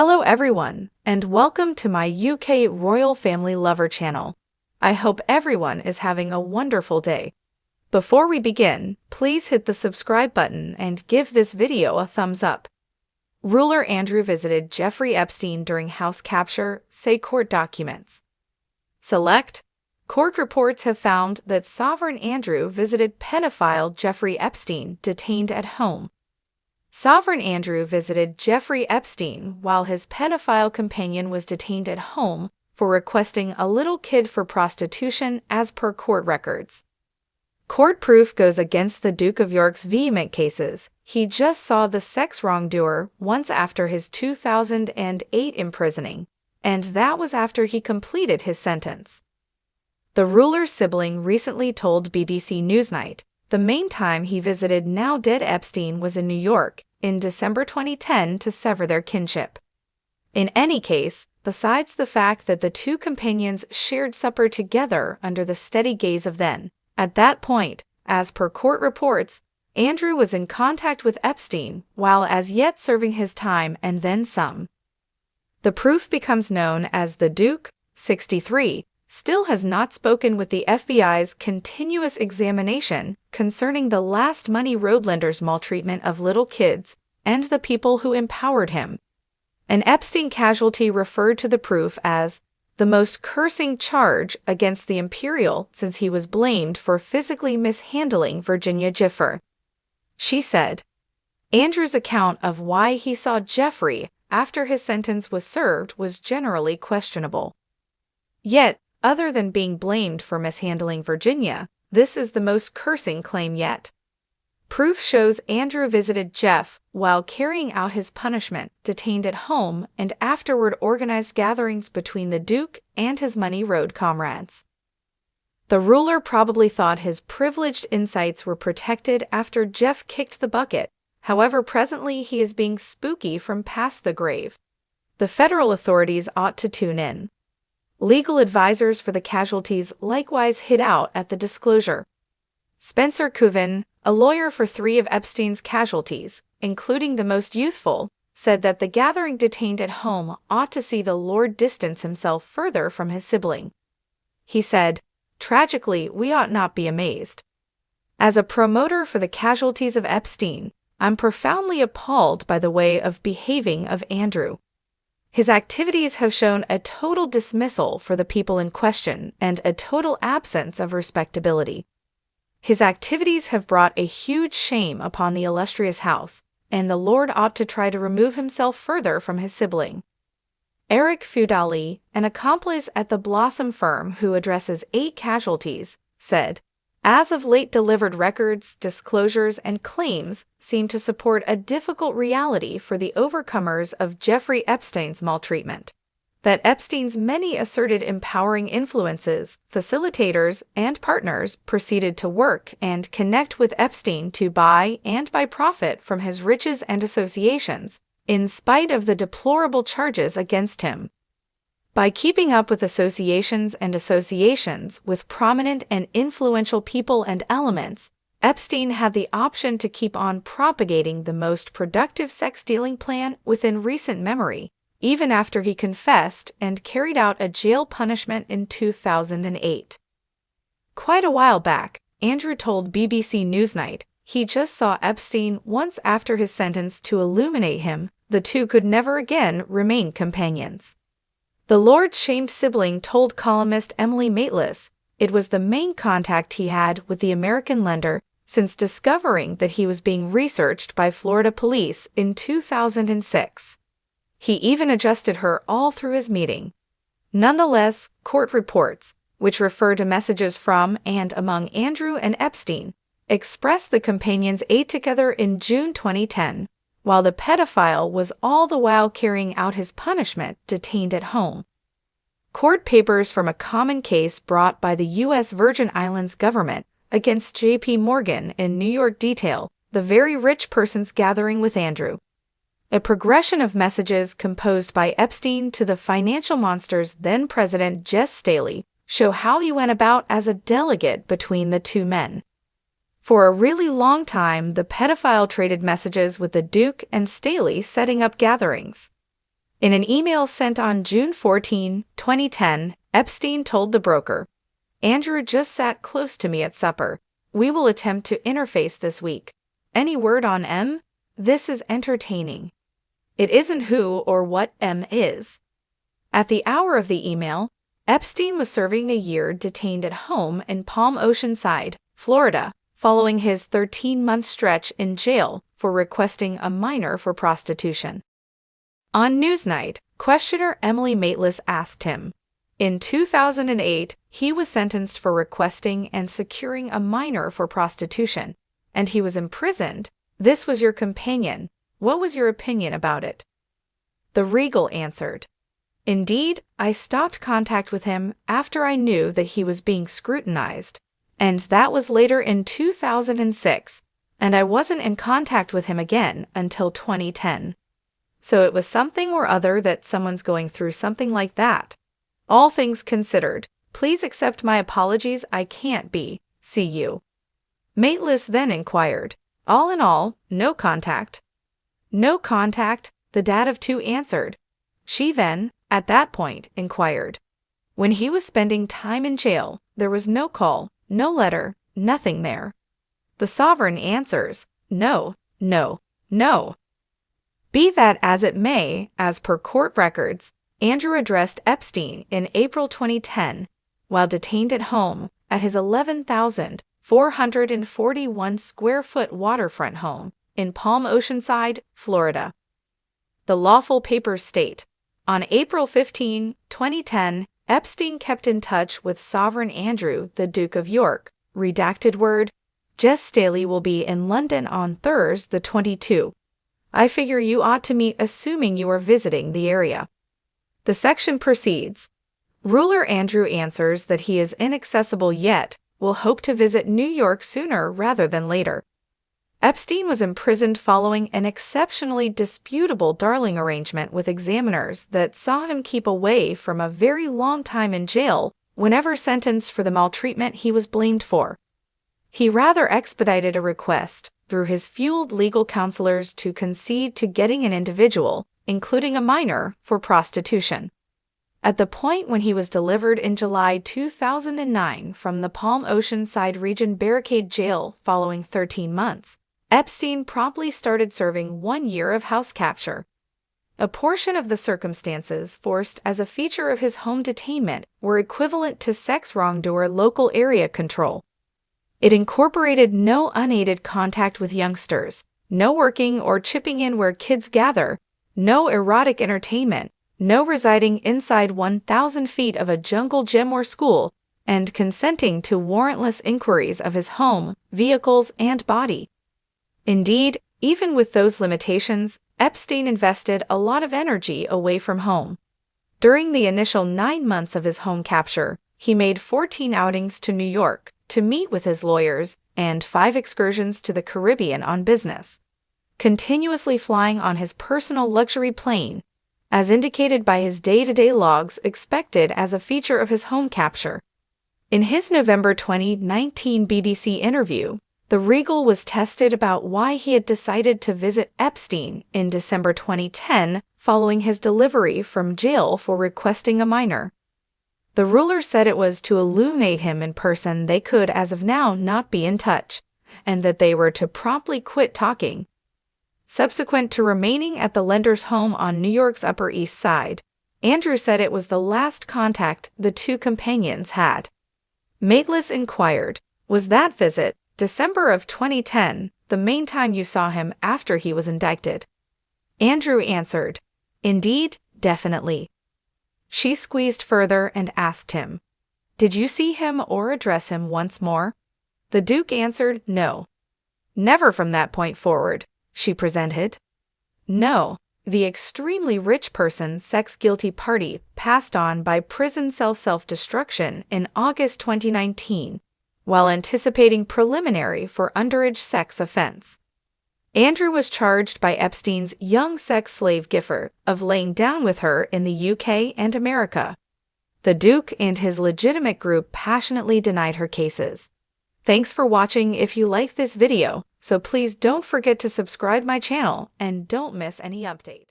Hello everyone, and welcome to my UK Royal Family Lover channel. I hope everyone is having a wonderful day. Before we begin, please hit the subscribe button and give this video a thumbs up. Ruler Andrew visited Jeffrey Epstein during house capture, say court documents. Select. Court reports have found that Sovereign Andrew visited pedophile Jeffrey Epstein detained at home. Sovereign Andrew visited Jeffrey Epstein while his pedophile companion was detained at home for requesting a little kid for prostitution as per court records. Court proof goes against the Duke of York's vehement cases. He just saw the sex wrongdoer once after his 2008 imprisoning, and that was after he completed his sentence. The ruler's sibling recently told BBC Newsnight the main time he visited now-dead Epstein was in New York in December 2010 to sever their kinship. In any case, besides the fact that the two companions shared supper together under the steady gaze of then, at that point, as per court reports, Andrew was in contact with Epstein while as yet serving his time and then some. The proof becomes known as the Duke, 63, still has not spoken with the FBI's continuous examination concerning the last money roadlender's maltreatment of little kids and the people who empowered him. An Epstein casualty referred to the proof as the most cursing charge against the Imperial since he was blamed for physically mishandling Virginia Gifford. She said, Andrew's account of why he saw Jeffrey after his sentence was served was generally questionable. Yet, other than being blamed for mishandling Virginia, this is the most cursing claim yet. Proof shows Andrew visited Jeff while carrying out his punishment, detained at home, and afterward organized gatherings between the Duke and his Money Road comrades. The ruler probably thought his privileged insights were protected after Jeff kicked the bucket. However, presently he is being spooky from past the grave. The federal authorities ought to tune in. Legal advisors for the casualties likewise hit out at the disclosure. Spencer Coven, a lawyer for 3 of Epstein's casualties, including the most youthful, said that the gathering detained at home ought to see the Lord distance himself further from his sibling. He said, "Tragically, we ought not be amazed. As a promoter for the casualties of Epstein, I'm profoundly appalled by the way of behaving of Andrew. His activities have shown a total dismissal for the people in question and a total absence of respectability. His activities have brought a huge shame upon the illustrious house, and the Lord ought to try to remove himself further from his sibling." Eric Feudali, an accomplice at the Blossom firm who addresses 8 casualties, said, "As of late delivered records, disclosures, and claims seem to support a difficult reality for the overcomers of Jeffrey Epstein's maltreatment. That Epstein's many asserted empowering influences, facilitators, and partners proceeded to work and connect with Epstein to buy and by profit from his riches and associations, in spite of the deplorable charges against him. By keeping up with associations with prominent and influential people and elements, Epstein had the option to keep on propagating the most productive sex-dealing plan within recent memory, even after he confessed and carried out a jail punishment in 2008. Quite a while back, Andrew told BBC Newsnight he just saw Epstein once after his sentence to illuminate him. The two could never again remain companions. The Lord's shamed sibling told columnist Emily Maitlis it was the main contact he had with the American lender since discovering that he was being researched by Florida police in 2006. He even adjusted her all through his meeting. Nonetheless, court reports, which refer to messages from and among Andrew and Epstein, express the companions ate together in June 2010, while the pedophile was all the while carrying out his punishment detained at home. Court papers from a common case brought by the U.S. Virgin Islands government against J.P. Morgan in New York detail the very rich person's gathering with Andrew. A progression of messages composed by Epstein to the financial monster's then-president Jess Staley show how he went about as a delegate between the two men. For a really long time, the pedophile traded messages with the Duke and Staley setting up gatherings. In an email sent on June 14, 2010, Epstein told the broker, "Andrew just sat close to me at supper. We will attempt to interface this week. Any word on M? This is entertaining. It isn't who or what M is." At the hour of the email, Epstein was serving a year detained at home in Palm Oceanside, Florida, following his 13-month stretch in jail for requesting a minor for prostitution. On Newsnight, questioner Emily Maitlis asked him, in 2008, he was sentenced for requesting and securing a minor for prostitution, and he was imprisoned. This was your companion. What was your opinion about it? The Regal answered, "Indeed, I stopped contact with him after I knew that he was being scrutinized, and that was later in 2006, and I wasn't in contact with him again until 2010. So it was something or other that someone's going through something like that. All things considered, please accept my apologies. I can't be. See you." Maitlis then inquired, "All in all, no contact?" "No contact," the dad of two answered. She then, at that point, inquired, "When he was spending time in jail, there was no call, no letter, nothing there?" The sovereign answers, "No, no, no." Be that as it may, as per court records, Andrew addressed Epstein in April 2010 while detained at home at his 11,441 square foot waterfront home in Palm Oceanside, Florida. The lawful papers state, on April 15, 2010, Epstein kept in touch with Sovereign Andrew, the Duke of York. Redacted word, Jess Staley will be in London on Thursday the 22. I figure you ought to meet assuming you are visiting the area. The section proceeds. Ruler Andrew answers that he is inaccessible yet will hope to visit New York sooner rather than later. Epstein was imprisoned following an exceptionally disputable Darling arrangement with examiners that saw him keep away from a very long time in jail whenever sentenced for the maltreatment he was blamed for. He rather expedited a request through his fueled legal counselors to concede to getting an individual, including a minor, for prostitution. At the point when he was delivered in July 2009 from the Palm Oceanside Region Barricade Jail following 13 months, Epstein promptly started serving 1 year of house capture. A portion of the circumstances forced as a feature of his home detainment were equivalent to sex wrongdoer local area control. It incorporated no unaided contact with youngsters, no working or chipping in where kids gather, no erotic entertainment, no residing inside 1,000 feet of a jungle gym or school, and consenting to warrantless inquiries of his home, vehicles, and body. Indeed, even with those limitations, Epstein invested a lot of energy away from home. During the initial 9 months of his home capture, he made 14 outings to New York to meet with his lawyers and 5 excursions to the Caribbean on business, continuously flying on his personal luxury plane, as indicated by his day-to-day logs expected as a feature of his home capture. In his November 2019 BBC interview, the Regal was tested about why he had decided to visit Epstein in December 2010 following his delivery from jail for requesting a minor. The ruler said it was to illuminate him in person they could as of now not be in touch, and that they were to promptly quit talking. Subsequent to remaining at the lender's home on New York's Upper East Side, Andrew said it was the last contact the two companions had. Maitlis inquired, "Was that visit, December of 2010, the main time you saw him after he was indicted?" Andrew answered, "Indeed, definitely." She squeezed further and asked him, "Did you see him or address him once more?" The Duke answered, "No." "Never from that point forward," she presented. "No." The extremely rich person sex-guilty party passed on by prison cell self-destruction in August 2019, while anticipating preliminary for underage sex offense. Andrew was charged by Epstein's young sex slave Gifford of laying down with her in the UK and America. The Duke and his legitimate group passionately denied her cases. Thanks for watching. If you like this video, so please don't forget to subscribe my channel and don't miss any updates.